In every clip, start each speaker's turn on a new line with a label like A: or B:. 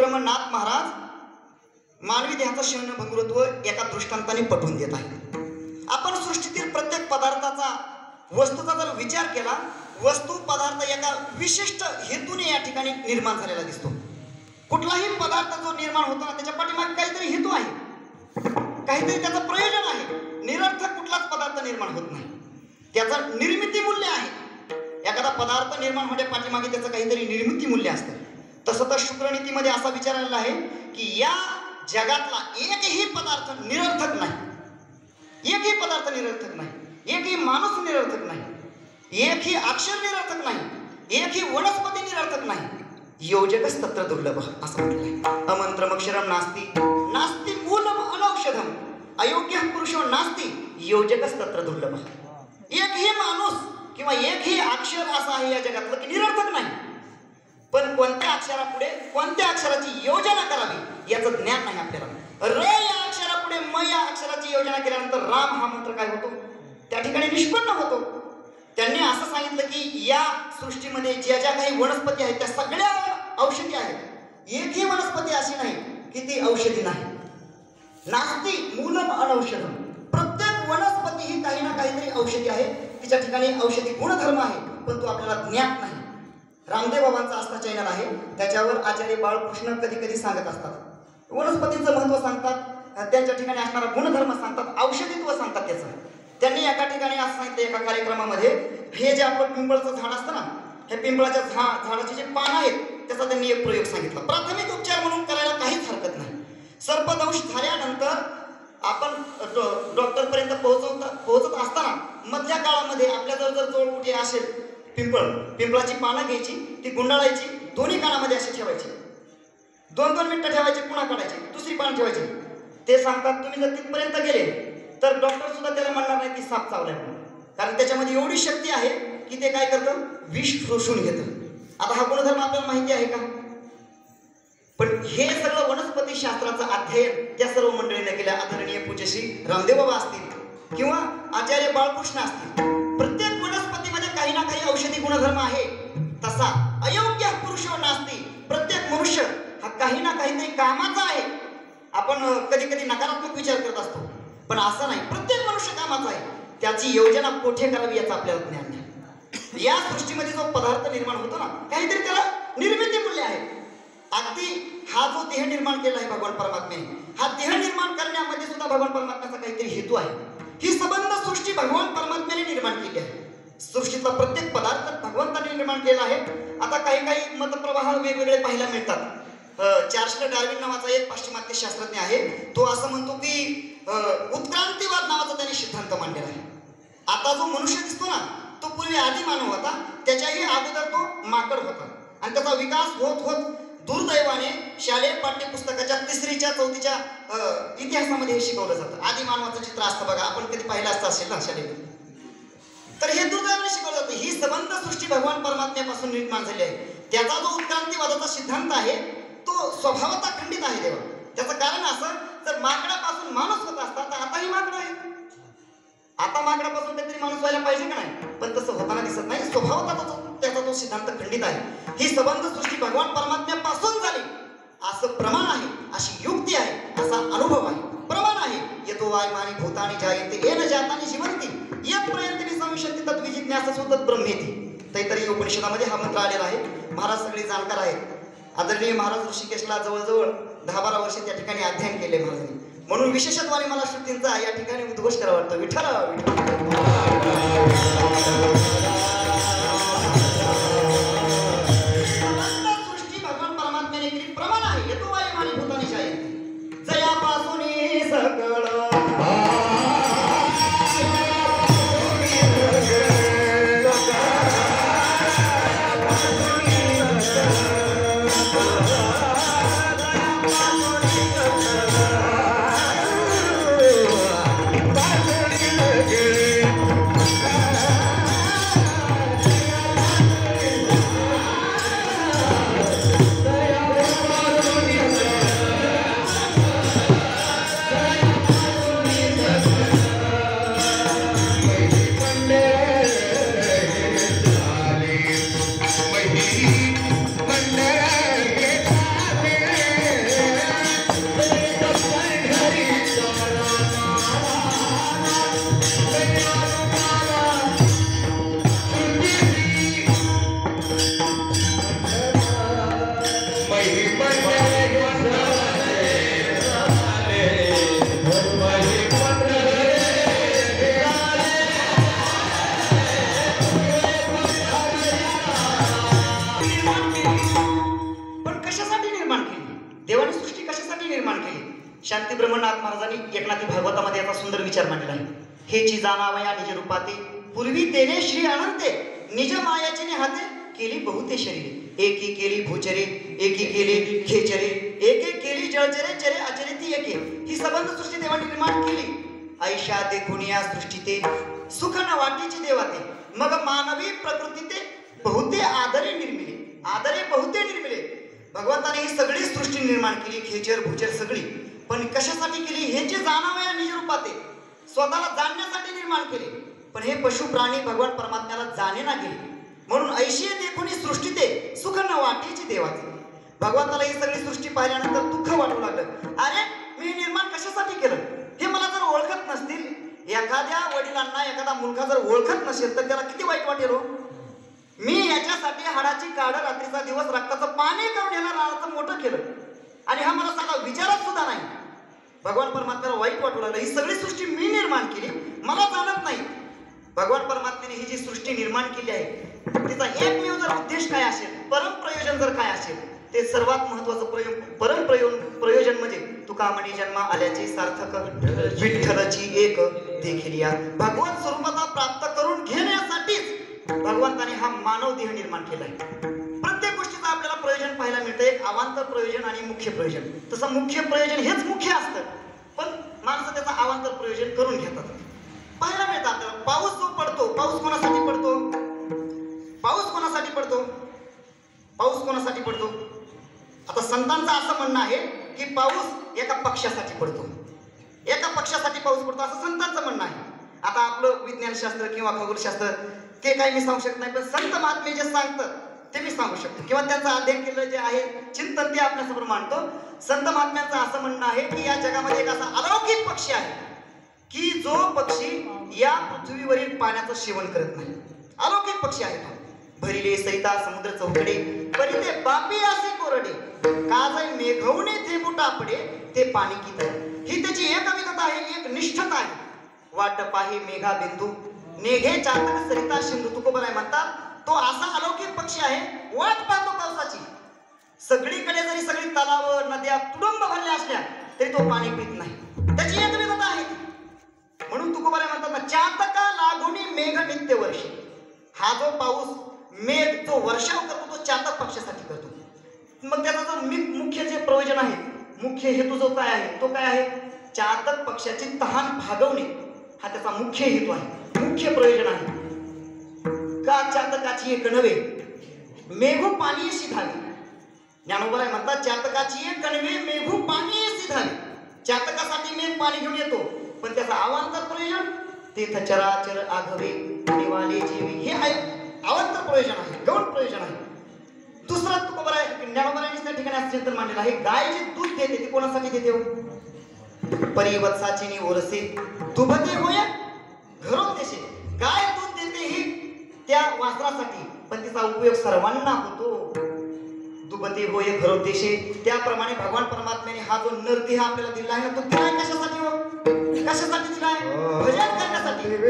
A: ब्रह्मनाथ महाराज मानवी देहाचं शून्य भंगुरत्व एका दृष्टांताने पटवून देत आहे. आपण सृष्टीतील प्रत्येक पदार्थाचा वस्तूचा जर विचार केला, वस्तू पदार्थ एका विशिष्ट हेतूने या ठिकाणी निर्माण झालेला दिसतो. कुठलाही पदार्थ जो निर्माण होतो ना, त्याच्या पाठीमागे काहीतरी हेतू आहे, काहीतरी त्याचं प्रयोजन आहे. निरर्थक कुठलाच पदार्थ निर्माण होत नाही, त्याचं निर्मिती मूल्य आहे. एखादा पदार्थ निर्माण होण्या पाठीमागे त्याचं काहीतरी निर्मिती मूल्य असतं. तसं तर शुक्रनीतीमध्ये असा विचार आलेला आहे की या जगातला एकही पदार्थ निरर्थक नाही, एकही पदार्थ निरर्थक नाही, एकही माणूस निरर्थक नाही, एकही अक्षर निरर्थक नाही, एकही वनस्पती निरर्थक नाही. योजकच तत्र दुर्लभ असं म्हटलंय. अमंत्रमक्षरम नास्ति नास्ति मूलम अनौषधम अयोग्य पुरुषो नास्ति योजकच तत्र दुर्लभ. एकही माणूस किंवा एकही अक्षर असं आहे या जगातलं की निरर्थक नाही. पण कोणत्या अक्षरापुढे कोणत्या अक्षराची योजना करावी याचं ज्ञान नाही आपल्याला. र या अक्षरापुढे म या अक्षराची योजना केल्यानंतर राम हा मंत्र काय होतो, त्या ठिकाणी निष्पन्न होतो. त्यांनी असं सांगितलं की या सृष्टीमध्ये ज्या ज्या काही वनस्पती आहेत त्या सगळ्या औषधी आहेत. एकही वनस्पती अशी नाही की ती औषधी नाही. नास्ति मूलम अनौषधम. प्रत्येक वनस्पती ही काही ना काहीतरी औषधी आहे, तिच्या ठिकाणी औषधी गुणधर्म आहे, पण तो आपल्याला ज्ञात नाही. रामदेव बाबांचा आस्था चॅनल आहे, त्याच्यावर आचार्य बाळकृष्ण कधी कधी सांगत असतात, वनस्पतींचं महत्त्व सांगतात, त्यांच्या ठिकाणी असणारा गुणधर्म सांगतात, औषधीत्व सांगतात त्याचं. त्यांनी एका ठिकाणी असं सांगितलं एका कार्यक्रमामध्ये, हे जे आपलं पिंपळाचं झाड असतं ना, हे पिंपळाच्या झाडाचे जे पानं आहेत त्याचा त्यांनी एक प्रयोग सांगितला. प्राथमिक उपचार म्हणून करायला काहीच हरकत नाही. सर्पदंश झाल्यानंतर आपण डॉक्टरपर्यंत पोहोचत असताना मधल्या काळामध्ये आपल्याजवळ जर जोडकुटी असेल, पिंपळाची पानं घ्यायची, ती गुंडाळायची, दोन्ही कानामध्ये अशी ठेवायची, 2-2 मिनिटं ठेवायची, पुन्हा काढायची, दुसरी पानं ठेवायची. ते सांगतात तुम्ही जर तिथपर्यंत गेले तर डॉक्टर सुद्धा त्याला म्हणणार नाही की साप चावलाय म्हणून, कारण त्याच्यामध्ये एवढी शक्ती आहे की ते काय करतं, विष शोषून घेतं. आता हा गुणधर्म आपल्याला माहिती आहे का? पण हे सगळं वनस्पती शास्त्राचं अध्ययन त्या सर्व मंडळींनी केल्या. आदरणीय पूज्यश्री रामदेव बाबा असतील किंवा आचार्य बाळकृष्ण असतील, प्रत्येक वनस्पतीमध्ये काही ना काही औषधी गुणधर्म आहे. तसा अयोग्य पुरुषो नास्ति. प्रत्येक मनुष्य हा काही ना काहीतरी कामाचा आहे. आपण कधी कधी नकारात्मक विचार करत असतो, पण असं नाही, प्रत्येक मनुष्य कामाचा आहे. त्याची योजना कोठे करावी याचं आपल्याला ज्ञान नाही. या सृष्टीमध्ये जो पदार्थ निर्माण होतो ना, काहीतरी त्याला निर्मिती मूल्य आहे. अगदी हा जो देह निर्माण केला आहे भगवान परमात्म्याने, हा देह निर्माण करण्यामध्ये सुद्धा भगवान परमात्म्याचा काहीतरी हेतू आहे. ही संबंध सृष्टी भगवान परमात्म्याने निर्माण केली आहे. सृष्टीतला प्रत्येक पदार्थ भगवंताने निर्माण केला आहे. आता काही काही मतप्रवाह वेगवेगळे पाहायला मिळतात. चार्ल्स डार्विन नावाचा एक पाश्चिमात्य शास्त्रज्ञ आहे, तो असं म्हणतो की उत्क्रांतीवाद नावाचा त्याने सिद्धांत मांडलेला आहे. आता जो मनुष्य दिसतो ना, तो पूर्वी आदी मानव होता, त्याच्याही अगोदर तो माकड होता, आणि त्याचा विकास होत होत दुर्दैवाने शालेय पाठ्यपुस्तकाच्या 3ऱ्या-4थीच्या इतिहासामध्ये हे शिकवलं जातं. आदी मानवाचं चित्र असतं बघा, आपण कधी पाहिलं असतं असेल ना शाळेमध्ये, तर हे दुर्दैवाने शिकवलं जातं. ही संबंध सृष्टी भगवान परमात्म्यापासून निर्माण झाली आहे. त्याचा जो उत्क्रांतीवादाचा सिद्धांत आहे तो स्वभावतः खंडित आहे देवा. त्याचं कारण असं, जर माकडापासून माणूस होत असता तर आताही माकड आहे. आता माकडापासून काहीतरी माणूस व्हायला पाहिजे का नाही, पण तसं होताना दिसत नाही. स्वभावतः त्याचा तो सिद्धांत खंडित आहे. ही संबंध सृष्टी भगवान परमात्म्यापासून झाली असं प्रमाण आहे, अशी युक्ती आहे, असा अनुभव आहे, प्रमाण आहे. येतो वायुमानी भूतानी जायते येन जातानी जीवंती यत प्रयंतनी संविशंती तद्विजिज्ञासा सुतत ब्रह्मेती. तैतरीय उपनिषदामध्ये हा मंत्र आलेला आहे. महाराज सगळे जाणकार आहेत. आदरणीय महाराज ऋषिकेशला जवळजवळ 10-12 वर्षे त्या ठिकाणी अध्ययन केले महाराजांनी, म्हणून विशेषत्वाने मला श्रुतींचा या ठिकाणी उद्घोष करावा वाटतं. विठ्ठल सृष्टी भगवान परमात्म्याने केली प्रमाण आहे. येतो वायुमानी भूतानी जायते जयापासून सकळ शांती ब्रह्मनाथ महाराजांनी एकनाथी भागवतामध्ये याचा सुंदर विचार मांडला आहे. हे ची जाणावया निज रूपाते पूर्वी तेने श्री अनंते निज मायाची हाते केली बहुते शरीरे एकी केली भूचरे एकी केली खेचरे एके केली जळचरे चरे अचरे ती एके. ही सबंध सृष्टी देवाने निर्माण केली. ऐशा देखून या सृष्टी ते सुख न वाटीची देवाते मग मानवी प्रकृती ते बहुते आदरे निर्मिले आदरे बहुते निर्मिले. भगवंताने ही सगळी सृष्टी निर्माण केली खेचर भूचर सगळी. पण कशासाठी केली हे जे जाणावया निज रूपाते स्वतःला जाणण्यासाठी निर्माण केले. पण हे पशु प्राणी भगवान परमात्म्याला जाणे ना गेले म्हणून ऐशी देखून ही सृष्टी ते सुख न वाटीची देवाचे. भगवंताला ही सगळी सृष्टी पाहिल्यानंतर दुःख वाटू लागलं. अरे मी निर्माण कशासाठी केलं हे मला जर ओळखत नसतील. एखाद्या वडिलांना एखादा मुलगा जर ओळखत नसेल तर त्याला किती वाईट वाटेल हो. मी याच्यासाठी हाडाची काढ रात्रीचा दिवस रक्ताचं पाणी करून ह्याला रानाचं मोठं केलं आणि हा मला साधा विचारत सुद्धा नाही. भगवान परमात्म्याला वाईट वाटू लागलं. ही सगळी सृष्टी मी निर्माण केली मला जाणत नाही. भगवान परमात्म्याने ही जी सृष्टी निर्माण केली आहे तिचा एकमेव जर उद्देश काय असेल परमप्रयोजन जर काय असेल ते सर्वात महत्वाचं प्रयोजन म्हणजे तुका म्हणे जन्मा आल्याचे सार्थक विठ्ठलची एक देखील या भगवत स्वरूपाचा प्राप्त करून घेण्यासाठीच भगवंताने हा मानव देह निर्माण केला आहे. प्रत्येक गोष्टीचं आपल्याला प्रयोजन पाहायला मिळतं. एक अवांतर प्रयोजन आणि मुख्य प्रयोजन. तसं मुख्य प्रयोजन हेच मुख्य असतं पण माणसं त्याचं अवांतर प्रयोजन करून घेतात. पाहायला मिळतं आपल्याला पाऊस जो पडतो पाऊस कोणासाठी पडतो पाऊस कोणासाठी पडतो पाऊस कोणासाठी पडतो. आता संतांचं असं म्हणणं आहे की पाऊस एका पक्षासाठी पडतो एका पक्षासाठी पाऊस पडतो असं संतांचं म्हणणं आहे. आता आपलं विज्ञानशास्त्र किंवा खगोलशास्त्र ते काही मी सांगू शकत नाही पण संत महात्मे जे सांगतात ते मी सांगू शकतो किंवा त्यांचं अध्ययन केलेलं जे आहे चिंतन ते आपल्यासमोर मांडतो. संत महात्म्यांचं असं म्हणणं आहे की या जगामध्ये एक असा अलौकिक पक्षी आहे की जो पक्षी या पृथ्वीवरील पाण्याचं सेवन करत नाही. अलौकिक पक्षी आहे तो. भरिले सैता समुद्र चौकडे परिते बापी असे कोरडे काजय मेघवणे थेंबू टापडे ते पाणी कित. ही त्याची एक विधता आहे एक निष्ठता आहे. वाट पाहे मेघा बिंदू नेघे चातक सरिता सिंधू. तुकोबराय म्हणतात तो असा अलौकिक पक्षी आहे वाट पाहतो पावसाची. सगळीकडे जरी सगळी तलाव नद्या तुडुंब भरल्या असल्या तरी तो पाणी पित नाही. त्याची एक विधता आहे. म्हणून तुकोबराय म्हणतात ना चातका लागुनी मेघ नित्य वर्षी. हा जो पाऊस मेघ जो वर्षाव करतो तो चातक पक्षासाठी करतो. मग त्याचा जो मुख्य जे प्रयोजन आहे मुख्य हेतू जो काय आहे तो काय आहे चातक पक्षाची तहान भागवणे हा त्याचा मुख्य हेतू आहे मुख्य प्रयोजन आहे. का चातकाची एक नव्हे मेघू पाणी धावे. ज्ञानोबराय म्हणतात चातकाची एक नव्हे मेघू पाणी धावे. चातकासाठी मेघ पाणी घेऊन येतो पण त्याचा अवांतर प्रयोजन तीर्थ चराचर आघवे निवाले जीवी हे आहे अवांतर प्रयोजन आहे गौण प्रयोजन आहे. दुसरा तुकोबराय ज्ञानोबरायांनी त्या ठिकाणी असं चिंतन मांडलेलं आहे. गाय जे दूध देते ती कोणासाठी देते हो परिवत्साची नि ओरसे दुभते होय घरोदेशे. गाय दूध देते ही त्या वासरासाठी पण तिचा उपयोग सर्वांना होतो. दुभते होय घरोदेशे. त्याप्रमाणे भगवान परमात्म्याने हा जो नरदेह आपल्याला दिला आहे ना तो दिलाय कशासाठी हो कशासाठी दिलाय भजन करण्यासाठी.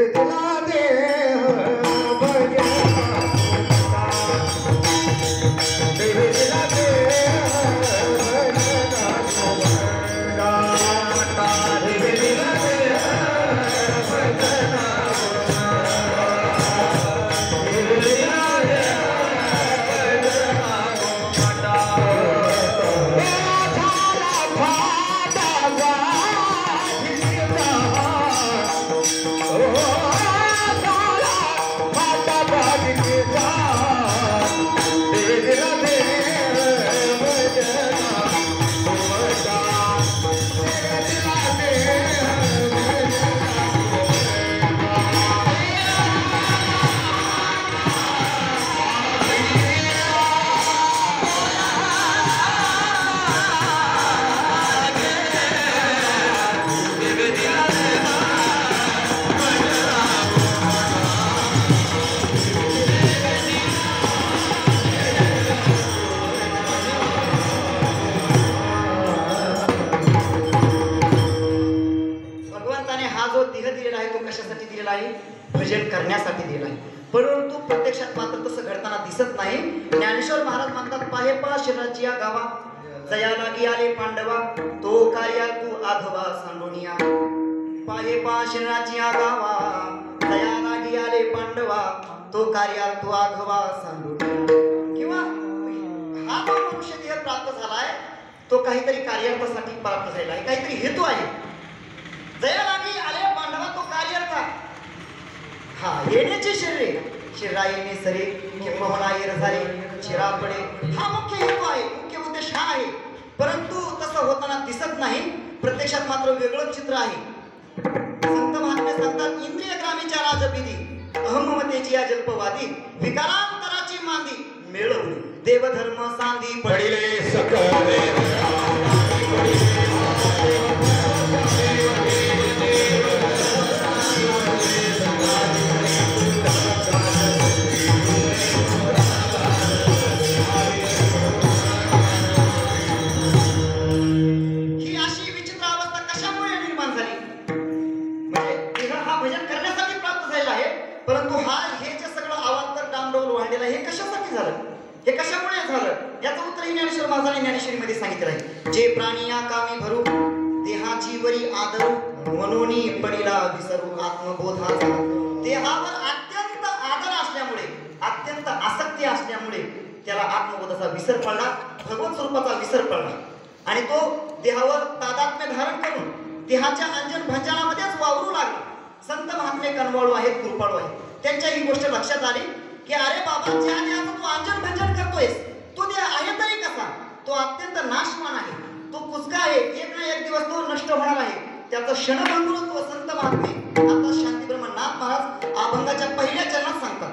A: भजन करण्यासाठी दिलाय, परंतु प्रत्यक्षात मात्र तसं घडताना दिसत नाही. ज्ञानेश्वर महाराज म्हणतात, पाहे पा शरीराची या गावा जया लागी आले पांडवा, तो कार्या तू आघवा सांडोनिया. पाहे पा शरीराची या गावा जया लागी आले पांडवा, तो कार्या तू आघवा सांडोनिया. किंवा हा जो मनुष्य देह प्राप्त झालाय तो काहीतरी कार्यार्थासाठी प्राप्त झालेला आहे, काहीतरी हेतू आहे. जया लागी आले पांडवा, तो कार्यार्थ. हा येण्याचे शरीर, शिरा येणे सरे किंबहुना येर झाले शिरा पडे, हा मुख्य हेतू आहे, मुख्य उद्देश हा आहे. परंतु तसं होताना दिसत नाही, प्रत्यक्षात मात्र वेगळं चित्र आहे. संत महात्मे सांगतात, इंद्रिय ग्रामीच्या राजपिधी अहममतेची या जल्पवादी, विकारांतराची मांदी मिळवली देवधर्म सांदी पडिले सकळे. हे कशामुळे झालं याचं उत्तर ज्ञानेश्वर महाराजांनी ज्ञानेश्वरीमध्ये सांगितलं आहे. जे प्राणी या कामी भरू देहाची वरी आदरू, मनोनी पडिला विसरू आत्मबोधाचा. देहावर अत्यंत आदर असल्यामुळे, अत्यंत आसक्ती असल्यामुळे त्याला आत्मबोधाचा विसर पडला, भगवत स्वरूपाचा विसर पडला आणि तो देहावर तादात्म्य धारण करून देहाच्या अंजन भंजनामध्येच वावरू लागला. संत महात्मे कनवाळू आहेत, कृपाळू आहेत, त्यांच्या ही गोष्ट लक्षात आली की अरे बाबा, ज्या देहाचं तू अंजन भंजन करतोयस तो देह आहे तरी कसा, तो अत्यंत नाशवान आहे, तो कुचका आहे, एक ना एक दिवस तो नष्ट होणार आहे. त्याचं क्षणभंगुरत्व संत महात्मे आता शांतीब्रह्म नाथ महाराज अभंगाच्या पहिल्या चरणात सांगतात.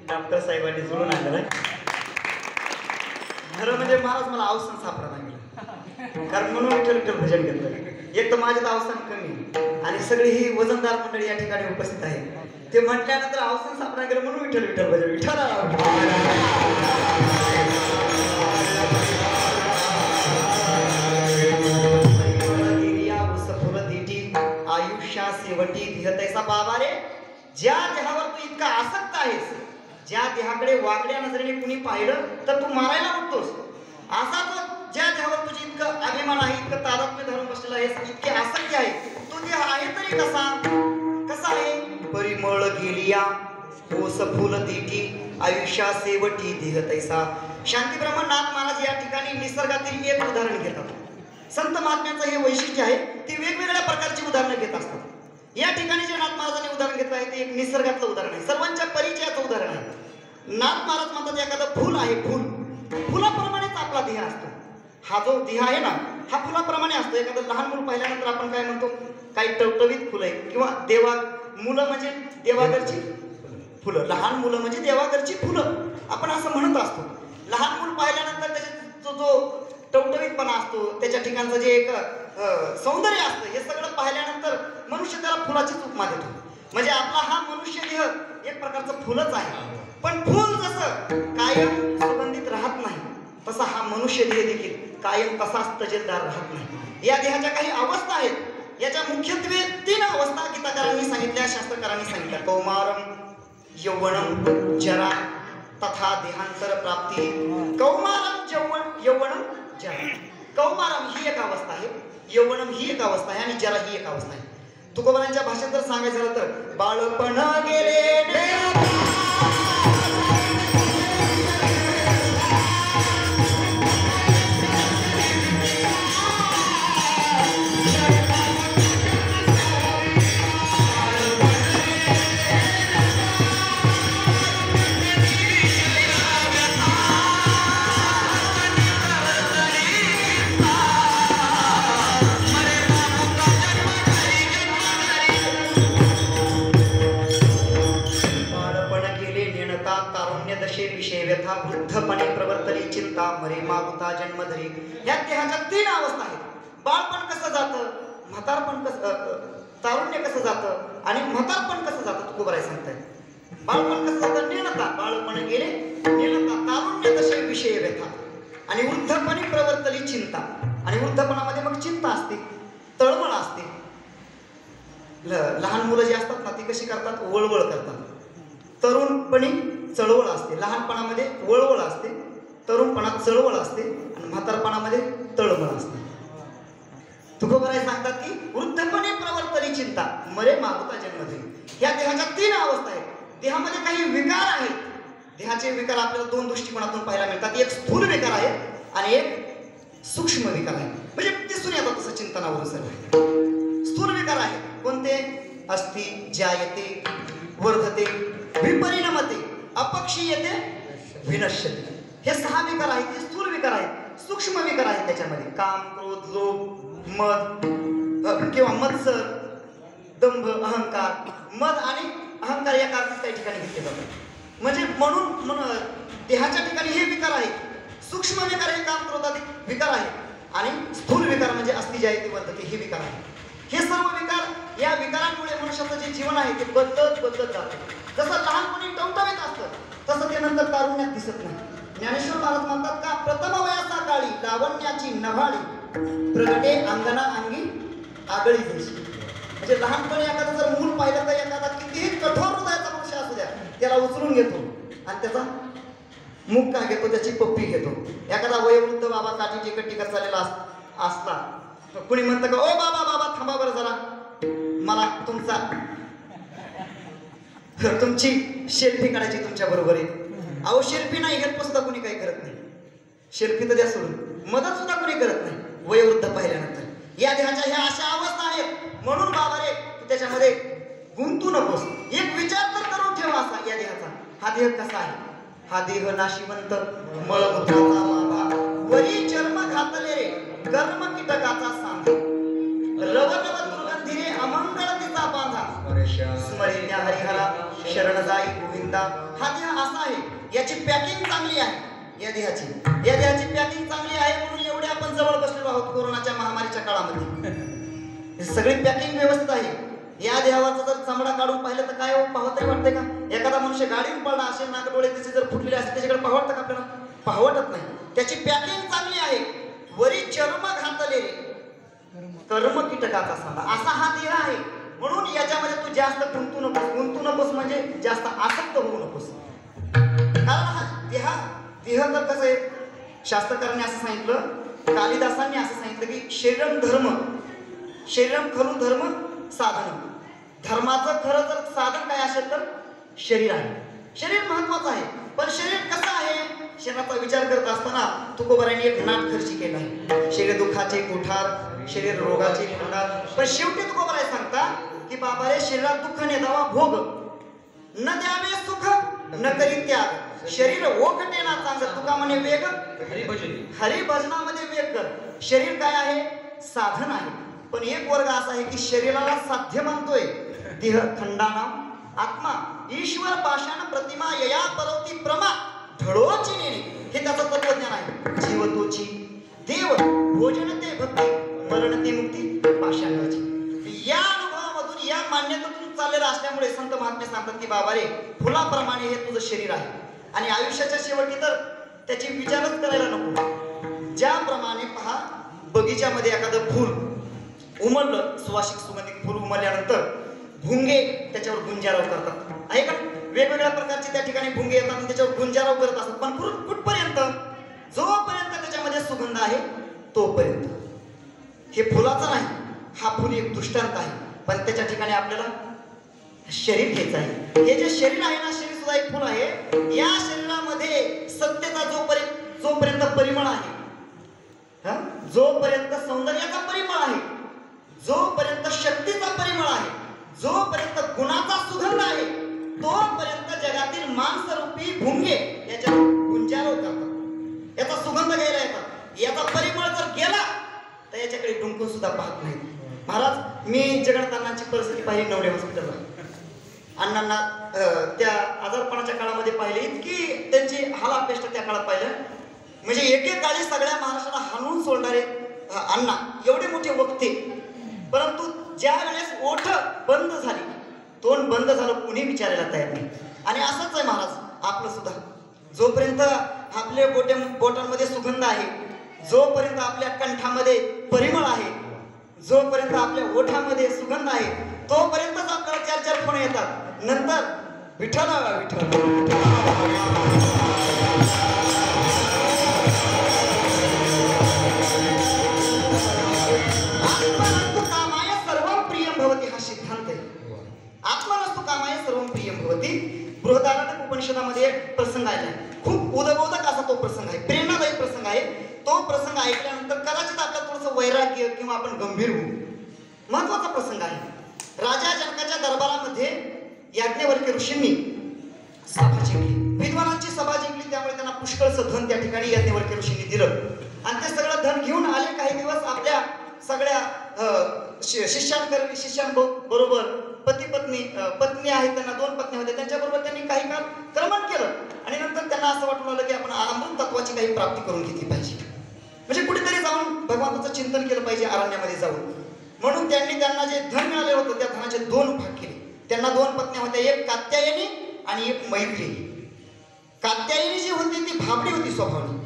A: डॉक्टर साहेबांनी जुळून आणलं खरं म्हणजे महाराज मला अवसान सापडा लागलं कारण म्हणून विठ्ठल विठ्ठल भजन घेतलं एक तर माझ्यात अवसान कमी आणि सगळी ही वजनदार मंडळी या ठिकाणी उपस्थित आहे ते म्हटल्यानंतर अवसान सापडा गेलं म्हणून विठ्ठल विठ्ठल भजन आयुष्या शेवटी धिहतैसा बाबा रे ज्या देहावर तू इतका आसक्त आहेस ज्या देहाकडे वाकड्या नजरेने कुणी पाहिलं तर तू मारायला उठतोस असा तो ज्या देहावर तुझी इतकं अभिमान आहे इतकं तादात्म्य धरून बसलेला आहेस इतके आसक्ती आहे तो देह आहे तरी कसा आहे परिमळ गेलिया ओस फुल देठी आयुष्या शेवटी देह तैसा शांती ब्रह्मनाथ महाराज या ठिकाणी निसर्गातील एक उदाहरण घेतात संत महात्म्यांचं हे वैशिष्ट्य आहे ते वेगवेगळ्या प्रकारची उदाहरणं घेत असतात या ठिकाणी जे नाथ महाराजांनी उदाहरण घेतलं आहे ते एक निसर्गातलं उदाहरण आहे सर्वांच्या परिचयाचं उदाहरण आहे नाथ महाराज म्हणतात एखादं फुल आहे फुलाप्रमाणेच आपला देह असतो हा जो देह आहे ना हा फुलाप्रमाणे असतो एखादं लहान मूल पाहिल्यानंतर आपण काय म्हणतो काही टवटवीत फुलं आहे किंवा मुलं म्हणजे देवाघरची फुलं लहान मुलं म्हणजे देवाघरची फुलं आपण असं म्हणत असतो लहान मूल पाहिल्यानंतर त्याचा जो टवटवीतपणा असतो त्याच्या ठिकाणचं जे एक सौंदर्य असतं हे सगळं पाहिल्यानंतर मनुष्य त्याला फुलाची उपमा देतो म्हणजे आपला हा मनुष्य देह एक प्रकारचं फुलच आहे पण फुल जसं कायम सुगंधित राहत नाही तसा हा मनुष्य देह देखील कायम तसाच तजेलदार राहत नाही या देहाच्या काही अवस्था आहेत याच्या मुख्यत्वे 3 अवस्था गीताकारांनी सांगितल्या शास्त्रकारांनी सांगितल्या कौमारम यौवनम जरा तथा देहांतर प्राप्ती कौमारम यौवनम जरा कौमारम ही एक अवस्था आहे यौवनम ही एक अवस्था आहे आणि जरा ही एक अवस्था आहे तुकोबारांच्या भाषेत जर सांगायचं झालं तर बाळपण गेले व्यथा वृद्धपणे प्रवर्तली चिंता मरे मागुता जन्मधरी या देहाच्या 3 अवस्था आहेत बाळपण कसं जातं म्हातारपण कसं तारुण्य कसं जातं आणि म्हातारपण कसं जातं तुकोबाराय सांगताय बाळपण कसं जातं नीनता बाळपण गेले नीनता तारुण्य तसे विषय व्यथा आणि वृद्धपणे प्रवर्तली चिंता आणि वृद्धपणामध्ये मग चिंता असते तळमळ असते लहान मुलं जी असतात ना ती कशी करतात वळवळ करतात तरुणपणी चळवळ असते लहानपणामध्ये वळवळ असते तरुणपणात चळवळ असते आणि म्हातारपणामध्ये तळमळ असते तुकोबाराय सांगतात की वृद्धपणे प्रवर्तली चिंता मरे मागुता जन्मधरी या देहाच्या 3 अवस्था आहेत देहामध्ये काही विकार आहेत देहाचे विकार आपल्याला 2 दृष्टिकोनातून पाहायला मिळतात एक स्थूल विकार आहे आणि एक सूक्ष्म विकार आहे म्हणजे दिसून येतात तसं चिंतनावरून सर्व स्थूल विकार आहे कोणते अस्ति जायते वर्धते विपरिणमते अपक्षीयते विनश्यते हे 6 विकार आहेत हे स्थूल विकार आहेत सूक्ष्म विकार आहेत त्याच्यामध्ये काम क्रोध लोभ मद किंवा मत्सर दंभ अहंकार मद आणि अहंकार या कारणात काही ठिकाणी घेतले जातात म्हणजे म्हणून देहाच्या ठिकाणी हे विकार आहेत सूक्ष्म विकार हे काम क्रोधादी विकार आहेत आणि स्थूल विकार म्हणजे अस्ति जायते वर्धते हे विकार आहेत हे सर्व विकार या विकारांमुळे मनुष्याचं जे जीवन आहे ते बदलत जातं जसं लहानपणी टवटवीत असतं तसं ते नंतर तारुण्यात दिसत नाही ज्ञानेश्वर महाराज म्हणतात का प्रथम वयाचा काळी लावण्याची नव्हाळी प्रगटे अंगना अंगी आगळी जैशी म्हणजे लहानपणी एखादं जर मूल पाहिलं तर एखादा कितीही कठोर हृदयाचा मनुष्य असू द्या त्याला उचलून घेतो आणि त्याचा मुक्का घेतो त्याची पप्पी घेतो एखादा वयोवृद्ध बाबा काठी टिकट चाललेला असला कुणी म्हणतं का ओ बाबा थांबा बरं जरा मला तुमची शेल्फी काढायची तुमच्या बरोबर आहे अहो शेल्फी नाही हेल्प सुद्धा कोणी काही करत नाही शेल्फी तर द्या सोडून मदत सुद्धा कोणी करत नाही वयोवृद्ध पाहिल्यानंतर या देहाच्या ह्या अशा अवस्था आहेत म्हणून बाबा रे त्याच्यामध्ये गुंतू नकोस एक विचार तर करून ठेवा असा या देहाचा हा देह कसा आहे हा देह नाशिवंत मळमूत्राचा मागा वरी चर्म घातले रे कर्म कीटकाचा सांगा रवनव दुर्गंधी रे अमंगळ तिचा बांधा स्मरित्या हरिहरा शरण जाई गोविंदा. हा देह असा आहे, याची पॅकिंग चांगली आहे. या देहाची पॅकिंग चांगली आहे म्हणून एवढे आपण जवळ बसलेलो आहोत कोरोनाच्या महामारीच्या काळामध्ये. सगळी पॅकिंग व्यवस्थित आहे. या देहावरचा जर चमडा काढून पाहिलं तर काय पाहत तरी वाटतंय का? एखादा मनुष्य गाडीवर पडला असेल, नागडोळे त्याचे जर फुटलेले असेल, त्याच्याकडे पाहवतं का आपल्याला? पाहवतच नाही. त्याची पॅकिंग चांगली आहे. वरी चर्म घातले कर्म कीटकाचा सांगा असा हा देह आहे. म्हणून याच्यामध्ये तू जास्त गुंतू नकोस म्हणजे जास्त आसक्त होऊ नकोस. कारण हा देह तर कसं आहे, शास्त्रकारांनी असं सांगितलं, कालिदासांनी असं सांगितलं की शरीरम खलु धर्म साधन. धर्माचं खरं जर साधन काय असेल तर शरीर आहे. शरीर महत्वाचं आहे. पण शरीर कसं आहे, शरीराचा विचार करत असताना तुकोबारांनी एक नाट खर्ची केला आहे. शरीर दुःखाचे कुठार, शरीर रोगाचे खंडार. पण शेवटी तुकोबाराय सांगता की बाबा रे, शरीरात दुःख नेदावा भोग, न द्यावे सुख न करी त्याग. शरीर ओखटे ना चांग, तुका म्हणे वेग हरिभजनामध्ये वेग कर. शरीर काय आहे, साधन आहे. पण एक वर्ग असा आहे की शरीराला साध्य मानतोय. देह खंडानाम आत्मा ईश्वर पाषाण प्रतिमा यया परवती प्रमा ढळोची नेणे. हे त्याचं तत्वज्ञान आहे. जीवतोची देव भोजन ते भक्ती मरण ते मुक्ती पाषाणाची. या अनुभवामधून या मान्यतेतून चाललेलं असल्यामुळे संत महात्मे सांगतात की बाबा रे, फुलाप्रमाणे हे तुझं शरीर आहे आणि आयुष्याच्या शेवटी तर त्याची विचारच करायला नको. ज्याप्रमाणे पहा, बगीच्यामध्ये एखादं फूल उमललं, सुवासिक सुगंधित फूल उमलल्यानंतर भुंगे त्याच्यावर गुंजाराव करतात, आहे का? वेगवेगळ्या प्रकारचे त्या ठिकाणी भुंगे येतात आणि त्याच्यावर गुंजाराव करत असतात. पण कुठपर्यंत? जोपर्यंत त्याच्यामध्ये सुगंध आहे तोपर्यंत. हे फुलाचं नाही, हा फुल एक दृष्टांत आहे. पण त्याच्या ठिकाणी आपल्याला शरीर घ्यायचं आहे. हे जे शरीर आहे ना, शरीर सुद्धा एक फुल आहे. या शरीरामध्ये सत्यता जोपर्यंत परिमळ आहे, जोपर्यंत सौंदर्याचा परिमळ आहे, जोपर्यंत शक्तीचा परिमळ आहे, जोपर्यंत गुणाचा सुगंध आहे, तोपर्यंत जगातील माणसरूपी भुंगे याच्या गुंजारो करतात, याचा सुगंध घ्यायला येतात. याचा परिमळ जर गेला तर याच्याकडे डुंकून सुद्धा पाहत नाही. महाराज, मी जगन्नाथांची परिस्थिती पाहिली नवडे हॉस्पिटलला. अण्णांना त्या आजारपणाच्या काळामध्ये पाहिले, इतकी त्यांची हालापेष्ट त्या काळात पाहिलं. म्हणजे एकेकाळी सगळ्या महाराष्ट्राला हाणून सोडणारे अण्णा, एवढे मोठे वक्ते. परंतु ज्या वेळेस ओठ बंद झाली, तोंड बंद झालं, कुणी विचारायला तयार नाही. आणि असंच आहे महाराज आपलं सुद्धा. जोपर्यंत आपल्या बोटांमध्ये सुगंध आहे, जोपर्यंत आपल्या कंठामध्ये परिमळ आहे, जोपर्यंत आपल्या ओठामध्ये सुगंध आहे, तोपर्यंतच आपल्याला 4-4 फोन येतात. नंतर विठ्ठल आत्मनस्तु कामाय सर्वं प्रियं भवति. हा सिद्धांत आहे. आत्मनस्तु कामाय सर्वं प्रियं भवति. बृहदारण्यक उपनिषदामध्ये एक प्रसंग आहे, खूप उद्बोधक असा तो प्रसंग आहे, प्रेरणादायी प्रसंग आहे. तो प्रसंग ऐकल्यानंतर कदाचित आपल्याला थोडंसं वैराग्य किंवा आपण गंभीर होऊ. महत्वाचा प्रसंग आहे. राजा जनकाच्या दरबारामध्ये याज्ञवल्क्य ऋषींनी सभा जिंकली, विद्वानांची सभा जिंकली. त्यामुळे त्यांना पुष्कळचं धन त्या ठिकाणी याज्ञवल्क्य ऋषींनी दिलं. आणि ते सगळं धन घेऊन आले. काही दिवस आपल्या सगळ्या शिष्यांबरोबर पत्नी आहेत, त्यांना 2 पत्नी होत्या, त्यांच्याबरोबर त्यांनी काही काळ क्रमण केलं. आणि नंतर त्यांना असं वाटू लागलं की आपण अमृत तत्वाची काही प्राप्ती करून घेतली पाहिजे, म्हणजे कुठेतरी जाऊन भगवंताचं चिंतन केलं पाहिजे, अरण्यामध्ये जाऊन. म्हणून त्यांना जे धन मिळाले होतं त्या धनाचे 2 भाग केले. त्यांना 2 पत्नी होत्या, एक कात्यायनी आणि एक मैथिली. कात्यायनी जी होती ती भाबडी होती स्वभावाने,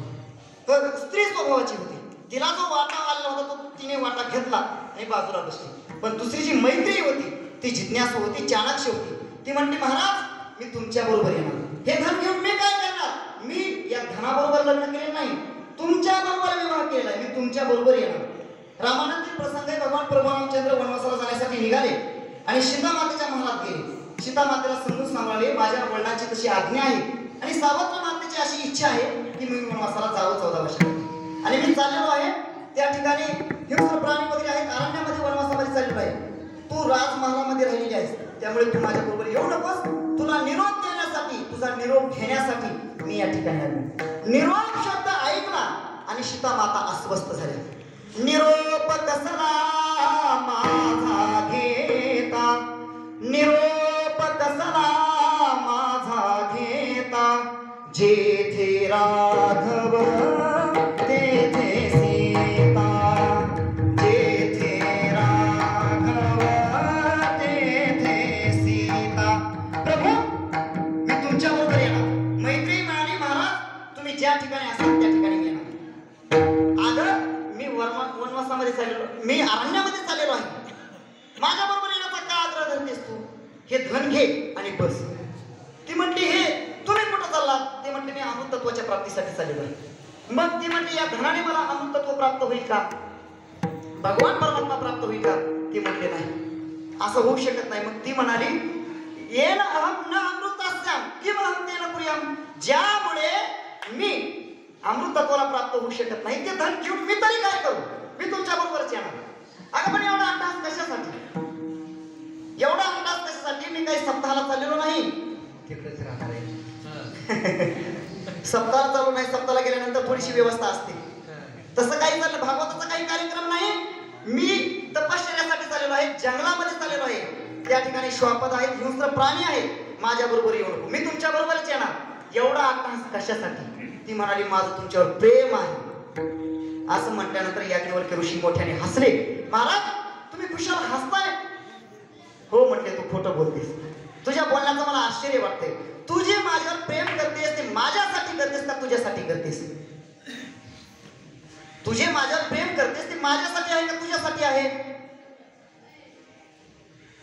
A: तर स्त्री स्वभावाची होती. तिला जो वाटा आलेला होता तो तिने वाटा घेतला आणि बाजूला बसली. पण दुसरी जी मैत्री होती ती जिज्ञासू होती, चाणाक्ष होती. ती म्हणली, महाराज मी तुमच्या बरोबर येणार. हे धन घेऊन मी काय करणार? मी या धनाबरोबर लग्न केले नाही, तुमच्या बरोबर विवाह केलाय, मी तुमच्या बरोबर येणार. रामानंदी प्रसंग आहे. भगवान प्रभू रामचंद्र वनवासाला जाण्यासाठी निघाले आणि सीता मातेच्या महालात गेले. सीता मातेला समजून सांभाळले, माझ्या वडिलांची तशी आज्ञा आहे आणि सावत्र मातेची अशी इच्छा आहे की मी वनवासाला जावं 14 वर्षांनी. आणि मी चाललेलो आहे, त्या ठिकाणी हिंस्र प्राणी वगैरे आहेत, अरण्यामध्ये वनवासामध्ये चाललेलो आहे. तू राजमहालामध्ये राहिलेली आहेस, त्यामुळे तू माझ्या बरोबर येऊ नकोस. तुला निरोप देण्यासाठी, तुझा निरोप घेण्यासाठी मी या ठिकाणी आलो. निरोप शब्द ऐकला आणि सीता माता अस्वस्थ झाल्या. निरोप कसला माझा घेता, निरोप कसला माझा घेता, जेथे राघव तेथे सीता, जेथे राघव तेथे सीता. प्रभू मी तुमच्या बरोबर येणार. मैत्री मिळाली महाराज, तुम्ही ज्या ठिकाणी असाल त्या ठिकाणी येणार. अगं मी वनवासामध्ये चाललेलो, मी अरण्यामध्ये चाललेलो आहे, माझ्या बरोबर येण्याचा का आग्रह धरतेस तू? हे धन घे आणि बस. ती म्हटली हे तुम्ही कुठं चाललात? ते म्हटले मी अमृतत्वाच्या प्राप्तीसाठी चाललेलो आहे. मग ती म्हटली या धनाने मला अमृतत्व प्राप्त होईल का? भगवान परमात्मा प्राप्त होईल का? ती म्हटले नाही, असं होऊ शकत नाही. मग ती म्हणाली येन अहम न अमृतास्याम किम अहम तेन प्रियम, ज्यामुळे मी अमृतत्वाला प्राप्त होऊ शकत नाही ते धन घेऊन मी तरी काय करू? मी तुमच्या बरोबरच येणार. अगं पण एवढा अंदाज कशासाठी? एवढा अंदाज कशासाठी? मी काही सप्ताहाला चाललेलो नाही, तिकडेच राहणार आहे. सप्ताहाला चालू नाही, सप्ताहाला गेल्यानंतर थोडीशी व्यवस्था असते, तसं काही चाललं. भागवताचा काही कार्यक्रम नाही. मी तपश्चर्यासाठी चाललेलो आहे, जंगलामध्ये चाललेलो आहे, त्या ठिकाणी श्वापद आहेत, हिंस्र प्राणी आहेत, माझ्या बरोबर येऊ नको, मी तुमच्या बरोबरच येणार. एवढा अट्टहास कशासाठी? ती म्हणाली माझं तुमच्यावर प्रेम आहे. असं म्हटल्यानंतर याज्ञवल्क्य ऋषी मोठ्याने हसले. महाराज तुम्ही खुशाल हसताय? हो म्हटले, तू खोटं बोलतेस, तुझ्या बोलण्याचं मला आश्चर्य वाटतंय. तू जे माझ्यावर प्रेम करतेस ते माझ्यासाठी करतेस का तुझ्यासाठी करतेस? तुझे माझ्यावर प्रेम करतेस ते माझ्यासाठी आहे का तुझ्यासाठी आहे?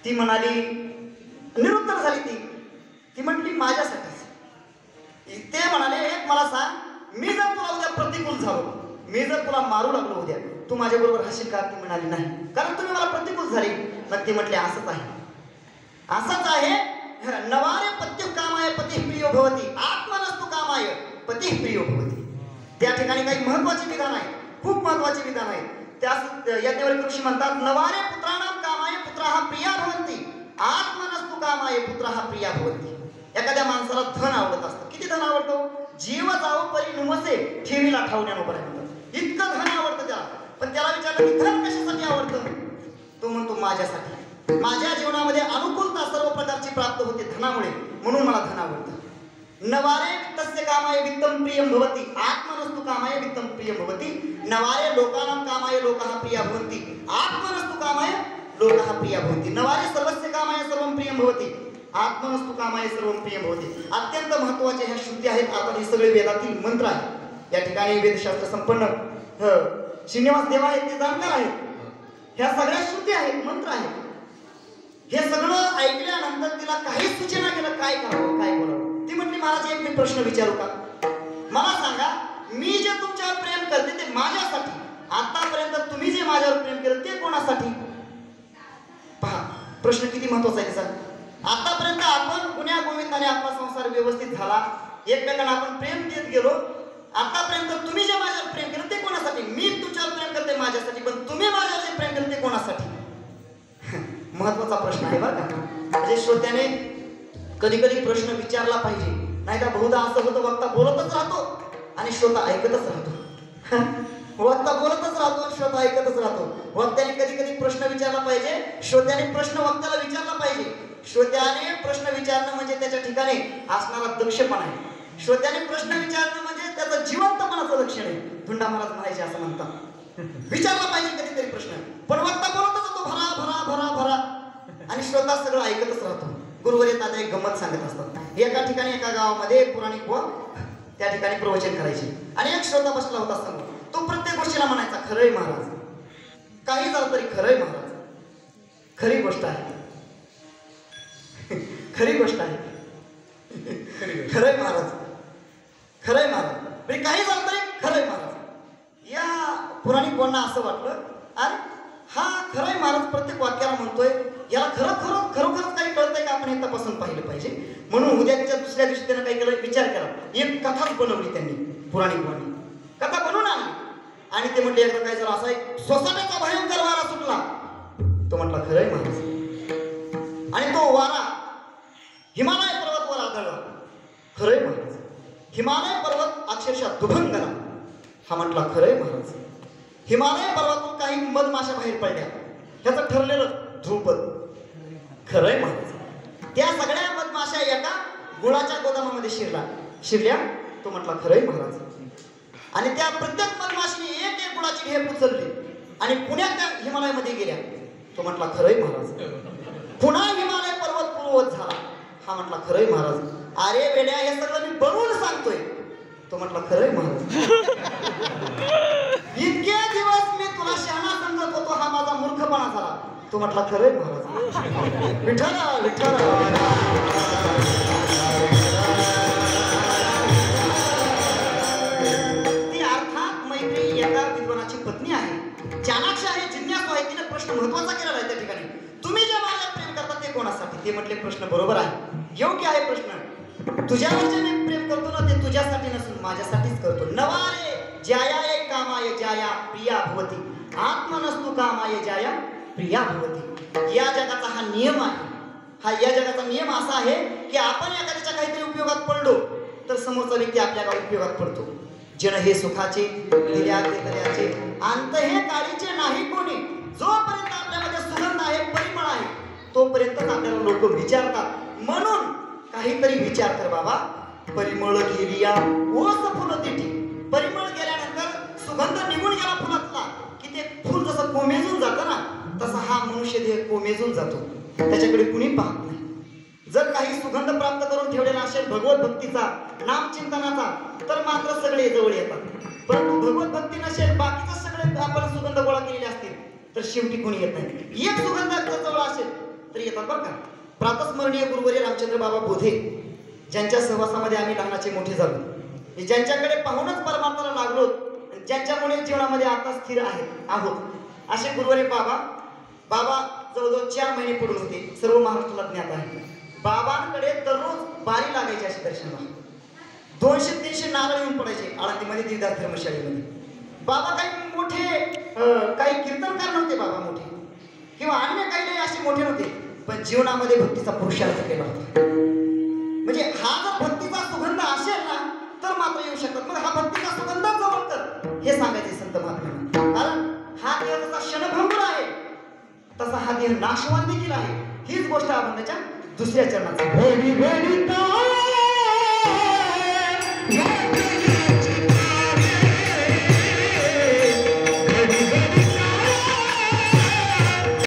A: ती म्हणाली, निरुत्तर झाली ती म्हटली माझ्यासाठीच. ते म्हणाले एक मला सांग, मी जर तुला उद्या प्रतिकूल झालो, मी जर तुला मारू लागलो उद्या, तू माझ्या बरोबर हसशील का? ती म्हणाली नाही, कारण तुम्ही मला प्रतिकूल झाली. मग ते म्हटले असंच आहे, असंच आहे. नवारे पत्य कामाय पती प्रियो भवती, आत्मनस्तु कामाय पती प्रियो भवती. त्या ठिकाणी काही महत्वाचे विधान आहे, खूप महत्वाचे विधान आहे. त्यास याज्ञवल्क्य ऋषी म्हणतात नवारे पुत्राणाम कामाय पुत्राः प्रिया भवन्ति, आत्मनस्तु कामाय पुत्राः प्रिया भवन्ति. एखाद्या माणसाला धन आवडत असतं. किती धन आवडतं? जीव जावं परी नुमसे ठेवीला ठावण्यानं बरं म्हणतात. इतकं धन आवडतं त्याला. पण त्याला विचारलं की धन कशासाठी आवडतं? तो म्हणतो माझ्यासाठी. माझ्या जीवनामध्ये अनुकूलता सर्व प्रकारची प्राप्त होते धनामुळे, म्हणून मला धन आवडतं. नवारे वित्तस्य कामाय वित्तम प्रियम भवति, आत्मनस्तु कामाय वित्तम प्रियम भवति. नवारे लोकानां कामाय लोकाः प्रिया भवन्ति, आत्मनस्तु कामाय लोकाः प्रिया भवन्ति. नवारे सर्वस्य कामाय सर्वं प्रियम भवति, आत्मनस्तु कामाय सर्वं प्रियम भवति. अत्यंत महत्त्वाच्या ह्या श्रुती आहेत. आता हे सगळे वेदातील मंत्र आहेत. या ठिकाणी वेदशास्त्र संपन्न श्रीनिवास देव आहेत, ते जाणकार आहेत. ह्या सगळ्या श्रुती आहेत, मंत्र आहेत. हे सगळं ऐकल्यानंतर तिला काही सूचना केलं, काय करावं काय बोलावं. ती म्हटली महाराज एक मी प्रश्न विचारू का? मला सांगा, मी जे तुमच्यावर प्रेम करते ते माझ्यासाठी, आतापर्यंत तुम्ही जे माझ्यावर प्रेम केलं ते कोणासाठी? पहा प्रश्न किती महत्वाचा आहे त्याचा. आतापर्यंत आपण गुण्या गोविंदाने आपला संसार व्यवस्थित झाला, एकमेकांना आपण प्रेम देत गेलो. आतापर्यंत तुम्ही जे माझ्यावर प्रेम केलं ते कोणासाठी? मी तुमच्यावर प्रेम करते माझ्यासाठी, पण तुम्ही माझ्यावर जे प्रेम केलं ते कोणासाठी? महत्वाचा प्रश्न आहे बरं का. म्हणजे श्रोत्याने कधी कधी प्रश्न विचारला पाहिजे, नाही का बहुधा असं होतं वक्ता बोलतच राहतो आणि श्रोता ऐकतच राहतो. वक्ता बोलतच राहतो आणि श्रोता ऐकतच राहतो. वक्त्याने कधी कधी प्रश्न विचारला पाहिजे, श्रोत्याने प्रश्न वक्त्याला विचारला पाहिजे. श्रोत्याने प्रश्न विचारणं म्हणजे त्याच्या ठिकाणी असणारा दक्षपणा आहे. श्रोत्याने प्रश्न विचारणं म्हणजे त्याचं जिवंतपणाचं लक्षण आहे. धुंडा महाराज म्हणायचे असं म्हणतात. विचारला पाहिजे कधीतरी प्रश्न, पण वक्ता बोलतच होतो भरा भरा भरा भरा आणि श्रोता सगळं ऐकतच राहतो. गुरुवर येतात एक गंमत सांगत असतात. एका ठिकाणी एका गावामध्ये पुराणिक व त्या ठिकाणी प्रवचन करायचे आणि एक श्रोता बसला होता समोर. तो प्रत्येक गोष्टीला म्हणायचा खरंय महाराज, काही झालं तरी खरंय महाराज, खरी गोष्ट आहे, खरी गोष्ट आहे, खरंय महाराज, खरंय महाराज, म्हणजे काही झालं तरी खरंय महाराज. या पुराणिक बोलणं असं वाटलं, अरे हा खरंय महाराज प्रत्येक वाक्याला म्हणतोय, याला खरोखरच काही कळतंय का? आपण हे तपासून पाहिलं पाहिजे. म्हणून उद्याच्या दुसऱ्या दिवशी त्यानं काही केलं, विचार केला, एक कथाच बनवली त्यांनी. पुराणिक बोलणी कथा बनवून आणली आणि ते म्हटले एकदा काय झालं, असा एक सोसाट्याचा भयंकर वारा सुटला. तो म्हटला खरंय महाराज, आणि तो वारा हिमालय पर्वतवर आदळला. खरंय महाराज, हिमालय पर्वत अक्षरशः दुभंगला. हा म्हटला खरंय महाराज. हिमालय पर्वतातून काही मधमाशा बाहेर पडल्या, ह्याचं ठरलेलं ध्रुपद. खरंय महाराज. त्या सगळ्या मधमाशा एका गुळाच्या गोदामामध्ये शिरल्या. तो म्हटला खरंय महाराज. आणि त्या प्रत्येक मधमाशीने एक एक गुळाची ढेप उचलली आणि पुण्यात त्या हिमालयामध्ये गेल्या. तो म्हटला खरंय महाराज. पुन्हा हिमालय पर्वत पूर्ववत झाला. हा म्हटला खरंय महाराज. अरे वेड्या, हे सगळं मी बनवून सांगतोय. तो म्हटला खरंय महाराज. इतके दिवस मी तुला शहाणा समजत होतो, हा माझा मूर्खपणा झाला. तो म्हटला खरंय महाराज. विठ्ठल विठ्ठल. ती अर्थात मैत्री एका विद्वानाची पत्नी आहे, चाणाक्ष आहे, जिज्ञासू आहे. तिने प्रश्न महत्वाचा केलेला आहे त्या ठिकाणी. तुम्ही जे मला प्रेम करता ते कोणासाठी? ते म्हटले प्रश्न बरोबर आहे, योग्य आहे प्रश्न. तुझ्यावर जे मी प्रेम करतो ना, ते तुझ्यासाठी नसून माझ्यासाठीच करतो. नवारे ज्याया कामाय ज्याया प्रिया भवती, आत्मनस्तु कामाय ज्याया प्रिया भवती. या जगाचा हा नियम आहे. या जगाचा नियम असा आहे की आपण एखाद्याच्या काहीतरी उपयोगात पडलो तर समोरचा व्यक्ती आपल्या उपयोगात पडतो. जन हे सुखाचे दिल्या ते दर्याचे, अंत हे काळीचे नाही कोणी. जोपर्यंत आपल्यामध्ये सुगंध आहे, परिमळ आहे, तोपर्यंत आपल्याला लोक विचारतात. म्हणून काहीतरी विचार कर बाबा. परिमळ गेलिया ओस फुल तिठी. परिमळ गेल्यानंतर सुगंध निघून गेला फुलातला की ते फुल जसं कोमेजून जातं ना, तसा हा मनुष्य देह कोमेजून जातो. त्याच्याकडे कुणी पाहत नाही. जर काही सुगंध प्राप्त करून ठेवलेला असेल भगवत भक्तीचा, नामचिंतनाचा, तर मात्र सगळे जवळ येतात. परंतु भगवत भक्ती नसेल, बाकीचे सगळे आपण सुगंध गोळा केलेले असतील, तर शेवटी कोणी येत नाही. एक सुगंध जवळ असेल तर येतात बरं का. प्रातस्मरणीय गुरुवर्य रामचंद्र बाबा बोधे, ज्यांच्या सहवासामध्ये आम्ही लहानाचे मोठे झालो, ज्यांच्याकडे पाहूनच परमार्थाला लागलो, ज्यांच्यामुळे जीवनामध्ये आता स्थिर आहोत, असे गुरुवर्य बाबा जवळजवळ 4 महिने पडून होते. सर्व महाराष्ट्राला ज्ञात आहे. बाबांकडे दररोज बारी लागायची अशी दर्शनाला. 200-300 नारळ येऊन पडायचे आळंदीमध्ये दीदार धर्मशाळेमध्ये. बाबा काही मोठे काही कीर्तनकार नव्हते बाबा मोठे, किंवा अन्य काही असे मोठे नव्हते, पण जीवनामध्ये भक्तीचा पुरुषार्थ केला होता. म्हणजे हा जर भक्तीचा सुगंध असेल ना तर मात्र येऊ शकतात. मग हा भक्तीचा सुगंध जवळ कर हे सांगायचे संत महात्म्यांना. कारण हा देह जसा क्षणभंगुर आहे तसा हा देह नाशवान देखील आहे. हीच गोष्ट आपण त्याच्या दुसऱ्या चरणात